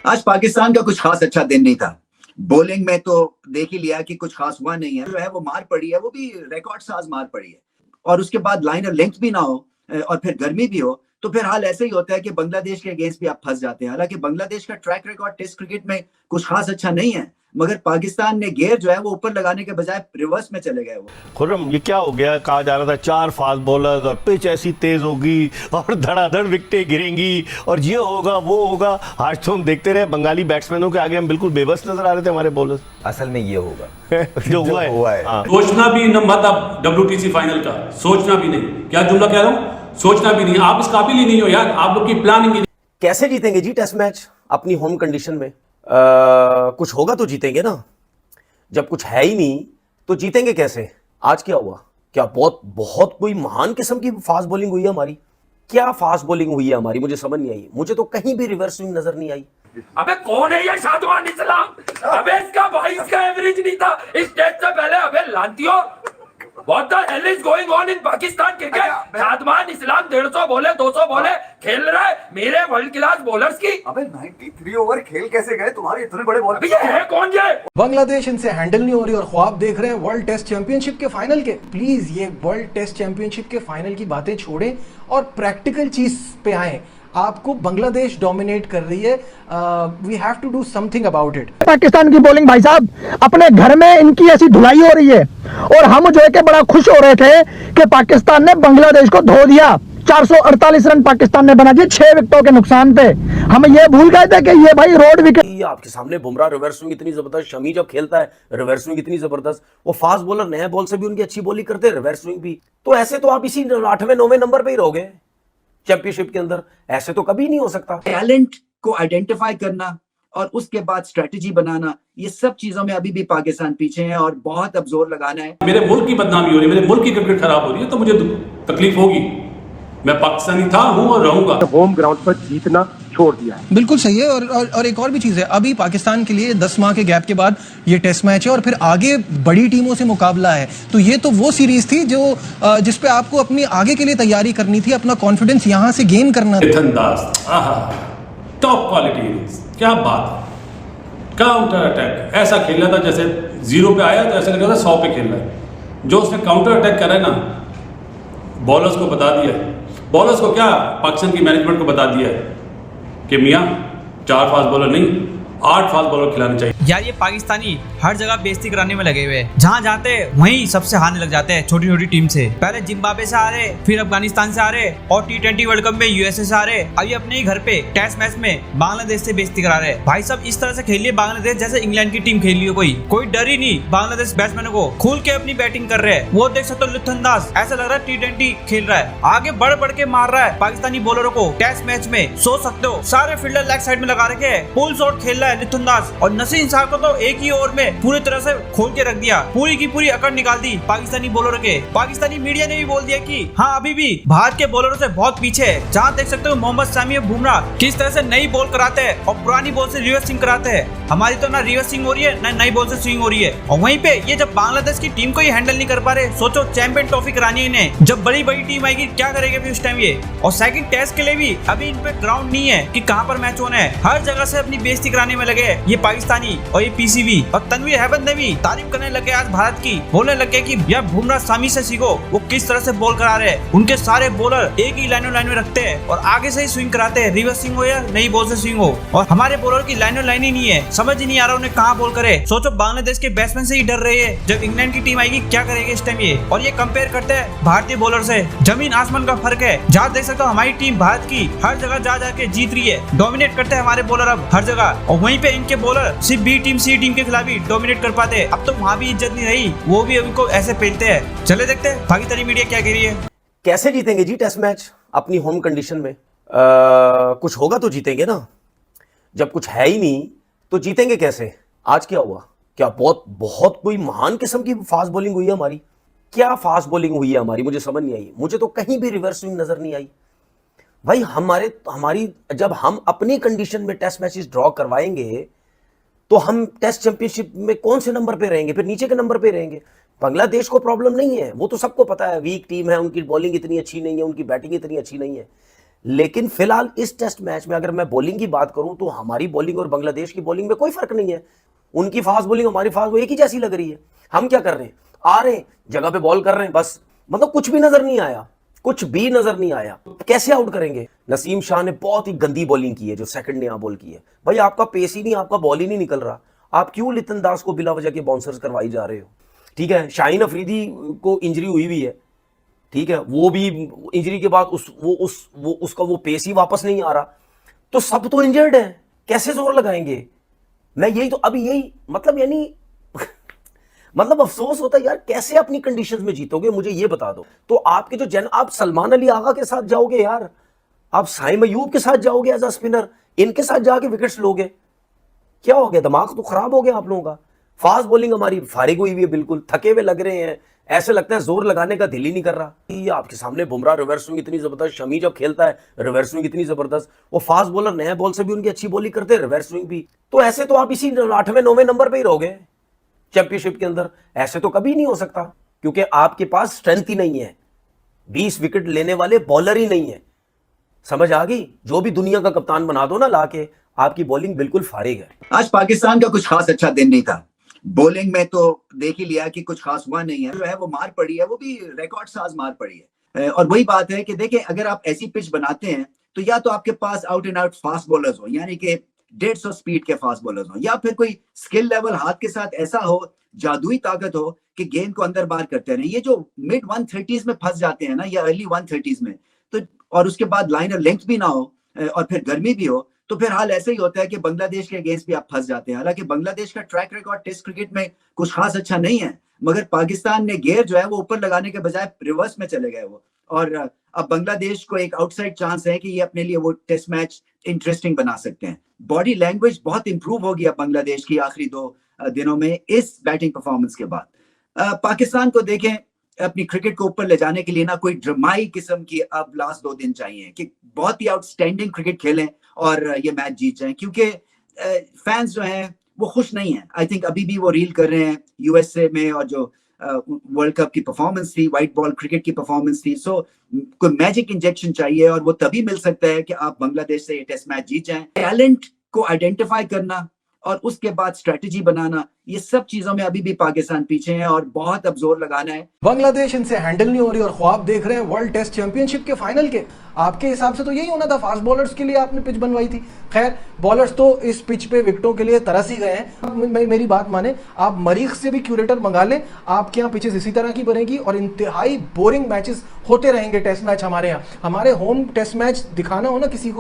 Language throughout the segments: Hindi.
आज पाकिस्तान का कुछ खास अच्छा दिन नहीं था। बॉलिंग में तो देख ही लिया कि कुछ खास हुआ नहीं है। जो है वो मार पड़ी है, वो भी रिकॉर्ड साज मार पड़ी है। और उसके बाद लाइनर लेंथ भी ना हो और फिर गर्मी भी हो, तो फिर हाल ऐसे ही होता है कि बांग्लादेश के अगेंस्ट भी आप फंस जाते हैं। हालांकि बांग्लादेश का ट्रैक रिकॉर्ड टेस्ट क्रिकेट में कुछ खास अच्छा नहीं है, मगर पाकिस्तान ने गेयर जो है वो ऊपर लगाने के बजाय रिवर्स में चले गए। वो खुर्रम, ये क्या हो गया? कहा जा रहा था 4 फास्ट बॉलर्स और पिच ऐसी तेज होगी और धड़ाधड़ विकेटें गिरेंगी और ये होगा वो होगा। आज तो हम देखते रहे बंगाली बैट्समैनों के आगे हम बिल्कुल बेबस नजर आ रहे थे हमारे बॉलर्स। असल में ये होगा जो हुआ है। हाँ। सोचना भी न मत अब WTC फाइनल का सोचना भी नहीं। क्या जुमला कह रहा हूं? सोचना भी नहीं। आप इस काबिल ही नहीं हो यार, आप लोग की प्लानिंग ही नहीं। कैसे जीतेंगे जी टेस्ट मैच अपनी होम कंडीशन में? कुछ होगा तो जीतेंगे ना। जब कुछ है ही नहीं तो जीतेंगे कैसे? आज क्या हुआ? क्या बहुत बहुत कोई महान किस्म की फास्ट बॉलिंग हुई है हमारी? क्या फास्ट बॉलिंग हुई है हमारी? मुझे समझ नहीं आई। मुझे तो कहीं भी रिवर्स स्विंग नजर नहीं आई। अबे कौन है ये शादवान इस्लाम? अबे इसका भाई इसका एवरेज नहीं था इस टेस्ट से पहले। अबे लांतियों, What the hell is going on in Pakistan cricket? शादवान इस्लाम 150 बोले 200 बोले खेल रहा है मेरे वर्ल्ड क्लास बॉलर्स की। अबे 93 ओवर खेल कैसे गए तुम्हारे इतने बड़े बॉलर? ये है कौन ये? बांग्लादेश इनसे हैंडल नहीं हो रही और ख्वाब देख रहे हैं वर्ल्ड टेस्ट चैंपियनशिप के फाइनल के। प्लीज ये वर्ल्ड टेस्ट चैंपियनशिप के फाइनल की बातें छोड़ें और प्रैक्टिकल चीज पे आए। आपको बांग्लादेश डोमिनेट कर रही है। We have to do something about it. Pakistan की बॉलिंग भाई साहब अपने घर में इनकी ऐसी धुलाई हो रही है और हम जो है कि बड़ा खुश हो रहे थे कि पाकिस्तान ने बांग्लादेश को धो दिया। 448 रन पाकिस्तान ने बना दिए 6 विकेटों के नुकसान पे। हम ये भूल गए थे कि ये भाई रोड विकेट। आपके सामने बुमराह रिवर्स स्विंग इतनी जबरदस्त, शमी जब खेलता है रिवर्स स्विंग इतनी जबरदस्त, वो फास्ट बॉलर नए बॉल से भी उनकी अच्छी बॉलिंग करते हैं, रिवर्स स्विंग भी। तो ऐसे तो आप इसी 8वें 9वें नंबर पे ही रहोगे चैंपियनशिप के अंदर। ऐसे तो कभी नहीं हो सकता। टैलेंट को आइडेंटिफाई करना और उसके बाद स्ट्रेटजी बनाना, ये सब चीजों में अभी भी पाकिस्तान पीछे है और बहुत अब जोर लगाना है। मेरे मुल्क की बदनामी हो रही है, मेरे मुल्क की क्रिकेट खराब हो रही है, तो मुझे तकलीफ होगी। मैं पाकिस्तानी था, हूं और रहूंगा। होम ग्राउंड पर जीतना छोड़ दिया है। बिल्कुल सही है। और एक और भी चीज है, अभी पाकिस्तान के लिए 10 माह के गैप के बाद ये टेस्ट मैच है और फिर आगे बड़ी टीमों से मुकाबला है। तो ये तो वो सीरीज थी जो जिस पे आपको अपनी आगे के लिए तैयारी करनी थी, अपना कॉन्फिडेंस यहां से गेन करना था। टॉप क्वालिटी, क्या बात है। काउंटर अटैक ऐसा खेल रहा था जैसे 0 पे आया तो ऐसा लग रहा था 100 पे खेल रहा है। जो उसने काउंटर अटैक करा है ना, बॉलर्स को बता दिया है। बॉलर्स को क्या, पाकिस्तान की मैनेजमेंट को बता दिया है कि मियां 4 फास्ट बॉलर नहीं 8 फास्ट बॉलर खिलाने चाहिए। यार ये पाकिस्तानी हर जगह बेइज्जती कराने में लगे हुए हैं। जहाँ जाते हैं वहीं सबसे हारने लग जाते हैं छोटी छोटी टीम से। पहले जिम्बाब्वे से आ रहे, फिर अफगानिस्तान से आ रहे और T20 वर्ल्ड कप में USA से आ रहे। अभी अपने ही घर पे टेस्ट मैच में बांग्लादेश से बेइज्जती करा रहे। भाई सब इस तरह से खेल लिए बांग्लादेश जैसे इंग्लैंड की टीम खेल रही हो। कोई डर ही नहीं। बांग्लादेश बैट्समैनों को खुल के अपनी बैटिंग कर रहे हैं। वो देख सकते हो लुत्फानंदाज, ऐसा लग रहा है T20 खेल रहा है। आगे बढ़ बढ़ के मार रहा है पाकिस्तानी बॉलरों को। टेस्ट मैच में सोच सकते हो सारे फील्डर लेग साइड में लगा रखे हैं, पुल शॉट खेल रहा है लुत्फानंदाज। और नसीम शाह को तो एक ही ओवर में पूरी तरह से खोल के रख दिया, पूरी की पूरी अकड़ निकाल दी पाकिस्तानी बॉलरों के। पाकिस्तानी मीडिया ने भी बोल दिया कि हाँ अभी भी भारत के बॉलरों से बहुत पीछे है। जहाँ देख सकते हो मोहम्मद शमी और बुमराह किस तरह से नई बॉल कराते हैं और पुरानी बॉल से रिवर्स स्विंग कराते हैं। हमारी तो ना रिवर्स स्विंग हो रही है ना नई बॉल से स्विंग हो रही है। और वहीं पे ये जब बांग्लादेश की टीम को ही हैंडल नहीं कर पा रहे, सोचो चैंपियन ट्रॉफी करानी है इन्हें। जब बड़ी बड़ी टीम आएगी क्या करेंगे फिर उस टाइम ये। और सेकंड टेस्ट के लिए भी अभी इन पे ग्राउंड नहीं है कि कहाँ पर मैच होना है। हर जगह से अपनी बेइज्जती कराने में लगे ये पाकिस्तानी और ये PCB। और तनवीर अहमद ने भी तारीफ करने लगे आज भारत की। बोलने लगे कि यार बुमराह सामी से सीखो, वो किस तरह से बॉल करा रहे हैं। उनके सारे बॉलर एक ही लाइन में रखते हैं और आगे से ही स्विंग कराते हैं, रिवर्स स्विंग हो या नई बॉल से स्विंग हो। और हमारे बॉलर की लाइन ही नहीं है, समझ ही नहीं आ रहा उन्हें कहाँ बॉल करे। सोचो बांग्लादेश के बैट्समैन से ही डर रहे हैं, जब इंग्लैंड की टीम आएगी क्या करेगी इस टाइम ये। और ये कंपेयर करते हैं भारतीय बॉलर से, जमीन आसमान का फर्क है। जहाँ देख सकते हो हमारी टीम भारत की हर जगह जा जाके जीत रही है, डोमिनेट करते हैं हमारे बॉलर अब हर जगह। और वहीं पे इनके बॉलर सिर्फ B टीम C टीम के खिलाफ ही डोमिनेट कर पाते। अब तो वहाँ भी इज्जत नहीं रही, वो भी उनको ऐसे पेलते हैं। चले देखते हैं पाकिस्तानी मीडिया क्या कह रही है। कैसे जीतेंगे जी टेस्ट मैच अपनी होम कंडीशन में? कुछ होगा तो जीतेंगे ना। जब कुछ है ही नहीं तो जीतेंगे कैसे? आज क्या हुआ? क्या बहुत बहुत कोई महान किस्म की फास्ट बॉलिंग हुई है हमारी? क्या फास्ट बॉलिंग हुई है हमारी? मुझे समझ नहीं आई। मुझे तो कहीं भी रिवर्स स्विंग नजर नहीं आई भाई। हमारी जब हम अपनी कंडीशन में टेस्ट मैचेस ड्रॉ करवाएंगे तो हम टेस्ट चैंपियनशिप में कौन से नंबर पे रहेंगे? फिर नीचे के नंबर पे रहेंगे। बांग्लादेश को प्रॉब्लम नहीं है, वो तो सबको पता है, वीक टीम है, उनकी बॉलिंग इतनी अच्छी नहीं है, उनकी बैटिंग इतनी अच्छी नहीं है। लेकिन फिलहाल इस टेस्ट मैच में अगर मैं बॉलिंग की बात करूं तो हमारी बॉलिंग और बांग्लादेश की बॉलिंग में कोई फर्क नहीं है। उनकी फास्ट बॉलिंग हमारी फास्ट बॉलिंग एक ही जैसी लग रही है। हम क्या कर रहे हैं, आ रहे हैं जगह पे बॉल कर रहे हैं बस, मतलब कुछ भी नजर नहीं आया, कुछ भी नजर नहीं आया। कैसे आउट करेंगे? नसीम शाह ने बहुत ही गंदी बॉलिंग की है जो सेकंड ने यहाँ बॉल की है। भाई आपका पेस ही नहीं, आपका बॉल ही नहीं निकल रहा, आप क्यों लितन दास को बिला वजह के बाउंसर्स करवाई जा रहे हो? ठीक है, शाहीन अफरीदी को इंजरी हुई भी है, ठीक है, वो भी इंजरी के बाद उसका वो पेस ही वापस नहीं आ रहा, तो सब तो इंजर्ड है, कैसे जोर लगाएंगे? मैं यही तो अभी यही मतलब यानी मतलब अफसोस होता है यार, कैसे अपनी कंडीशंस में जीतोगे मुझे ये बता दो। तो आपके जो आप सलमान अली आगा के साथ जाओगे यार, आप साइम अयूब के साथ जाओगे एज अ स्पिनर, इनके साथ जाके विकेट्स लोगे, क्या हो गया? दिमाग तो खराब हो गया आप लोगों का। फास्ट बॉलिंग हमारी फारिग हुई हुई है, बिल्कुल थके हुए लग रहे हैं, ऐसे लगता है जोर लगाने का दिल ही नहीं कर रहा। ये आपके सामने बुमराह रिवर्स स्विंग इतनी जबरदस्त, शमी जब खेलता है रिवर्स स्विंग इतनी जबरदस्त, वो फास्ट बॉलर नया बॉल से भी उनकी अच्छी बॉलिंग करते हैं, रिवर्स स्विंग भी। तो ऐसे तो आप इसी 8वें 9वें नंबर पे ही रहोगे चैंपियनशिप के अंदर, ऐसे तो कभी नहीं हो सकता, क्योंकि आपके पास स्ट्रेंथ ही नहीं है, 20 विकेट लेने वाले बॉलर ही नहीं है। समझ आ गई? जो भी दुनिया का कप्तान बना दो ना लाके, आपकी बॉलिंग बिल्कुल फारिग है। आज पाकिस्तान का कुछ खास अच्छा दिन नहीं था। बॉलिंग में तो देख ही लिया कि कुछ खास हुआ नहीं है, जो है वो मार पड़ी है, वो भी रिकॉर्ड साज मार पड़ी है। और वही बात है कि देखिए, अगर आप ऐसी पिच बनाते हैं तो या तो आपके pass out and out fast bowlers हो, यानी कि 150 स्पीड के फास्ट बॉलर्स हो, या फिर कोई स्किल लेवल हाथ के साथ ऐसा हो, जादुई ताकत हो कि गेंद को अंदर बाहर करते रहे। ये जो मिड 130s में फंस जाते हैं ना, या अर्ली 130s में, तो और उसके बाद लाइनर लेंथ भी ना हो और फिर गर्मी भी हो, तो फिर हाल ऐसे ही होता है कि बांग्लादेश के अगेंस्ट भी आप फंस जाते हैं। हालांकि बांग्लादेश का ट्रैक रिकॉर्ड टेस्ट क्रिकेट में कुछ खास अच्छा नहीं है, मगर पाकिस्तान ने गेयर जो है वो ऊपर लगाने के बजाय रिवर्स में चले गए वो, और अब बांग्लादेश को एक आउटसाइड चांस है कि ये अपने लिए वो टेस्ट मैच इंटरेस्टिंग बना सकते हैं। बॉडी लैंग्वेज बहुत इंप्रूव हो गया बांग्लादेश की आखिरी 2 दिनों में इस बैटिंग परफॉर्मेंस के बाद। पाकिस्तान को देखें, अपनी क्रिकेट को ऊपर ले जाने के लिए ना कोई ड्रामाई किस्म की अब लास्ट 2 दिन चाहिए कि बहुत ही आउटस्टैंडिंग क्रिकेट खेलें और ये मैच जीत जाएं, क्योंकि फैंस जो हैं वो खुश नहीं है। आई थिंक अभी भी वो रील कर रहे हैं यूएसए में, और जो वर्ल्ड कप की परफॉर्मेंस थी, व्हाइट बॉल क्रिकेट की परफॉर्मेंस थी। सो कोई मैजिक इंजेक्शन चाहिए, और वो तभी मिल सकता है कि आप बांग्लादेश से ये टेस्ट मैच जीत जाएं। टैलेंट को आइडेंटिफाई करना और उसके बाद स्ट्रेटजी बनाना, ये सब चीजों में अभी भी पाकिस्तान पीछे है और बहुत अब जोर लगाना है। बांग्लादेश इनसे हैंडल नहीं हो रही और ख्वाब देख रहे हैं वर्ल्ड टेस्ट चैंपियनशिप के फाइनल के। आपके हिसाब से तो यही होना था, फास्ट बॉलर्स के लिए आपने पिच बनवाई थी। खैर, बॉलर्स तो इस पिच पे विकेटों के लिए तरस ही गए हैं। मेरी बात माने, आप मरीख से भी क्यूरेटर मंगा लें, आपके यहाँ पिचेस इसी तरह की बनेगी और इंतहाई बोरिंग मैचेस होते रहेंगे टेस्ट मैच हमारे यहाँ। हमारे होम टेस्ट मैच दिखाना हो ना, किसी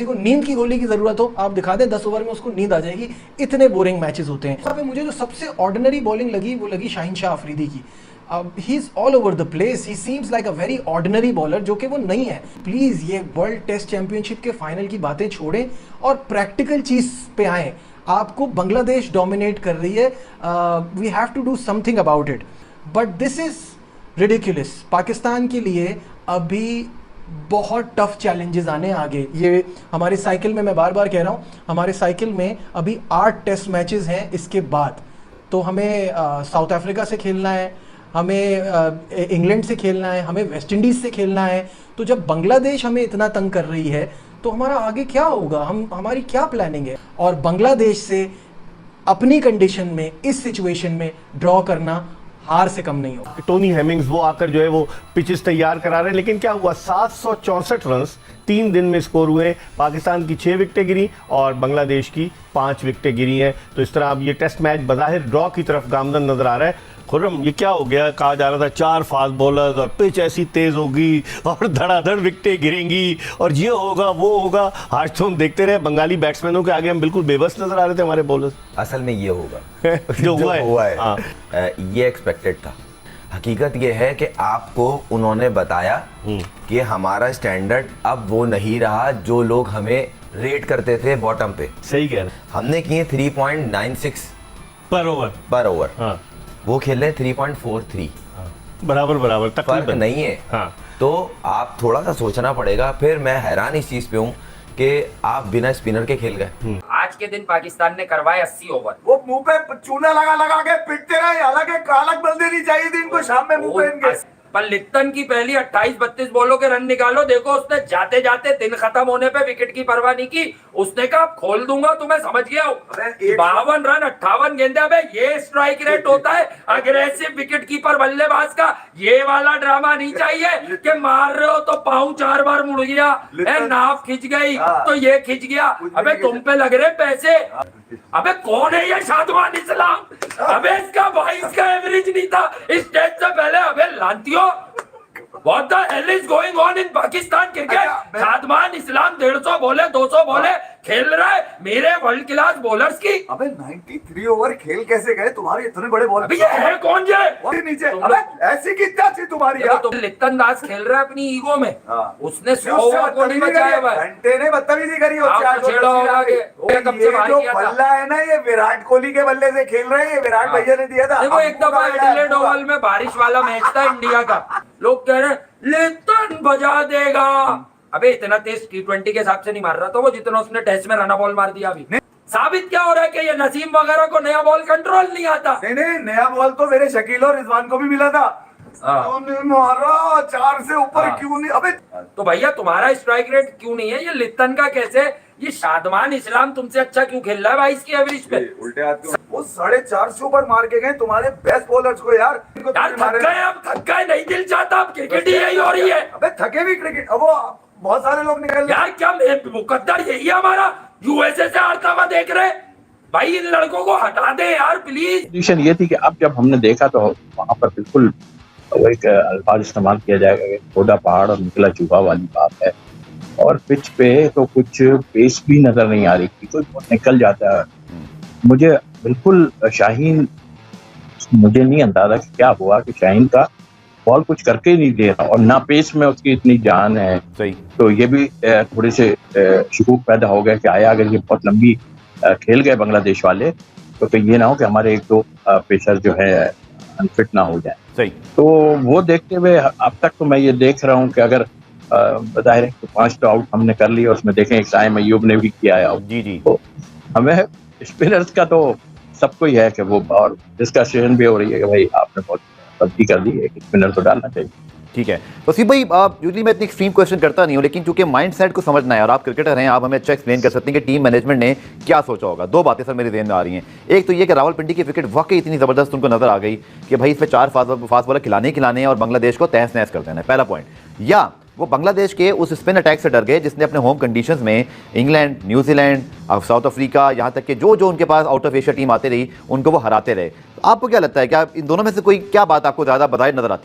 को नींद की गोली की जरूरत हो, आप दिखा दें 10 ओवर में उसको नींद आ जाएगी, इतने बोरिंग मैचेस होते हैं। यहाँ पे मुझे जो सबसे ऑर्डिनरी बॉलिंग लगी वो लगी शाहीन शाह अफरीदी की। He is all over the place, he seems like a very ordinary bowler, जो कि वो नहीं है। प्लीज ये वर्ल्ड टेस्ट चैंपियनशिप के फाइनल की बातें छोड़ें और प्रैक्टिकल चीज पे आए। आपको बांग्लादेश डोमिनेट कर रही है, we have to do something about it, but this is ridiculous. Pakistan के लिए अभी बहुत टफ चैलेंजेस आने आगे। ये हमारी साइकिल में, मैं बार बार कह रहा हूँ, हमारे साइकिल में अभी 8 टेस्ट मैचेस हैं इसके बाद। तो हमें साउथ अफ्रीका से खेलना है, हमें इंग्लैंड से खेलना है, हमें वेस्ट इंडीज़ से खेलना है। तो जब बांग्लादेश हमें इतना तंग कर रही है तो हमारा आगे क्या होगा, हमारी क्या प्लानिंग है? और बांग्लादेश से अपनी कंडीशन में, इस सिचुएशन में ड्रॉ करना हार से कम नहीं होगा। टोनी हेमिंग्स वो आकर जो है वो पिचेस तैयार करा रहे हैं, लेकिन क्या हुआ, 764 रन 3 दिन में स्कोर हुए। पाकिस्तान की 6 विकेटें गिरी और बांग्लादेश की 5 विकेटें गिरी हैं। तो इस तरह अब ये टेस्ट मैच बज़ाहिर ड्रॉ की तरफ गामजन नजर आ रहा है। खुर्रम, ये क्या हो गया? कहा जा रहा था 4 फास्ट बॉलर्स और पिच ऐसी तेज होगी और धड़ाधड़ विकेटें गिरेंगी और ये होगा वो होगा। आज तो हम देखते रहे बंगाली बैट्समैनों के आगे हम बिल्कुल बेबस नजर आ रहे थे हमारे बॉलर्स। असल में ये होगा जो हुआ है हाँ। ये एक्सपेक्टेड था। हकीकत ये है कि आपको उन्होंने बताया कि हमारा स्टैंडर्ड अब वो नहीं रहा जो लोग हमें रेट करते थे बॉटम पे। सही कह रहे, हमने किए 3.96 पर ओवर। हाँ। वो खेले 3.43। बराबर फर्क नहीं है। हाँ। तो आप थोड़ा सा सोचना पड़ेगा। फिर मैं हैरान इस चीज पे हूँ कि आप बिना स्पिनर के खेल गए। आज के दिन पाकिस्तान ने करवाए 80 ओवर। वो मुंह पे चूना लगा के पिटते रहे, हालांकि कालक बंदे नहीं चाहिए थी इनको शाम में मुंह पहन के। पर लिप्टन की पहली 28-32 बॉलों के रन निकालो, देखो उसने जाते जाते दिन खत्म होने पे विकेट की परवाह नहीं की, उसने कहा खोल दूंगा तुम्हें, समझ गया हूं। 52 रन 58 गेंदे, अबे ये स्ट्राइक रेट होता है अग्रेसिव विकेट कीपर बल्लेबाज का। ये वाला ड्रामा नहीं चाहिए कि मार रहे हो तो पाँव 4 बार मुड़ गया, नाव खिंच गई तो ये खिंच गया। अबे तुम पे लग रहे पैसे। अबे कौन है ये शादवान इस्लाम? अबे इसका भाई इसका एवरेज नहीं था स्टेज से पहले। अबे लांतियों, What the hell is going on in Pakistan cricket? शादवान इस्लाम 150 बोले 200 बोले खेल रहा है मेरे वर्ल्ड क्लास बॉलर्स की। अबे 93 ओवर खेल कैसे गए तुम्हारे इतने बड़े बॉल? अबे ये है कौन ये? नीचे अबे ऐसी कितना थी तुम्हारी यार? तो लिप्टन दास खेल रहा है अपनी ईगो में, उसने 100 ओवर को नहीं बचाया हुआ है। घंटे ने बदतमीजी करी हो। जो बल्ला है ना ये विराट कोहली के बल्ले से खेल रहे हैं, ये विराट भैया ने दिया था। देखो एक दफा एडिलेड ओवल में बारिश वाला मैच था इंडिया का, लोग कह रहे हैं लिप्टन बजा देगा। अबे इतना तेज T20 के हिसाब से नहीं मार रहा था वो जितना उसने टेस्ट में रना बॉल मार दिया। अभी साबित क्या हो रहा है कि ये नसीम वगैरह को नया बॉल कंट्रोल नहीं आता। नहीं नया बॉल तो मेरे शकील और रिजवान को भी मिला था। तूने मारा 4 से ऊपर क्यों नहीं? अबे तो भैया तुम्हारा स्ट्राइक रेट क्यों नहीं है? ये लिप्टन का कैसे? ये शादमान इस्लाम तुमसे अच्छा क्यों खेल रहा है भाई इसकी एवरेज पे? उल्टे हाथ वो 4.5 से ऊपर मार के गए तुम्हारे बेस्ट बॉलर्स को यार। थक गए, अब थक गए, नहीं दिल चाहता, अब क्रिकेट ही यही हो रही है। अबे थके भी क्रिकेट, अब वो बहुत सारे लोग निकल यार क्या मुकद्दर यही है हमारा? यूएसए से हारता हुआ देख रहे भाई, इन लड़कों को हटा दे यार प्लीज। कंडीशन ये थी कि अब जब हमने देखा तो वहां पर बिल्कुल वो एक अल्फाज इस्तेमाल किया जाएगा कि खोदा पहाड़ और निकला चूहा वाली बात है। और पिच पे तो कुछ पेस भी नजर नहीं आ रही थी, कोई निकल जाता है। मुझे बिल्कुल शाहीन, मुझे नहीं अंदाजा कि क्या हुआ कि शाहीन का बॉल कुछ करके ही नहीं दे रहा और ना पेस में उसकी इतनी जान है। सही। तो ये भी थोड़े से शकूक पैदा हो गया कि आया अगर ये बहुत लंबी खेल गए बांग्लादेश वाले तो ये ना हो कि हमारे 1-2 पेसर जो है अनफिट ना हो जाए। सही। तो वो देखते हुए अब तक तो मैं ये देख रहा हूँ कि अगर बताए रहे तो 5 तो आउट हमने कर लिया, उसमें देखें एक साइम अय्यूब ने भी किया है आउट। जी। तो हमें स्पिनर्स का तो सबको ही है कि वो, और डिस्कशन भी हो रही है कि भाई आपने बहुत गलती कर दी, एक स्पिनर तो डालना चाहिए। ठीक है वसीम भाई, आप यूजली मैं इतनी एक्सट्रीम क्वेश्चन करता नहीं हूँ, लेकिन चूंकि माइंडसेट को समझना है और आप क्रिकेटर हैं, आप हमें अच्छा एक्सप्लेन कर सकते हैं कि टीम मैनेजमेंट ने क्या सोचा होगा। 2 बातें सर मेरे ज़हन में आ रही हैं। एक तो ये कि रावलपिंडी की विकेट वाकई इतनी ज़बरदस्त उनको नजर आ गई कि भाई इसमें 4 फास्ट बॉलर खिलाने हैं और बांग्लादेश को तहस नहस कर देना है, पहला पॉइंट। या वो बांग्लादेश के उस स्पिन अटैक से डर गए जिसने अपने होम कंडीशंस में इंग्लैंड, न्यूजीलैंड, साउथ अफ्रीका, यहाँ तक कि जो उनके pass out of Asia team आती रही उनको वो हराते रहे। आपको क्या लगता है, क्या इन दोनों में से कोई क्या बात आपको ज़्यादा बताए नजर आती है?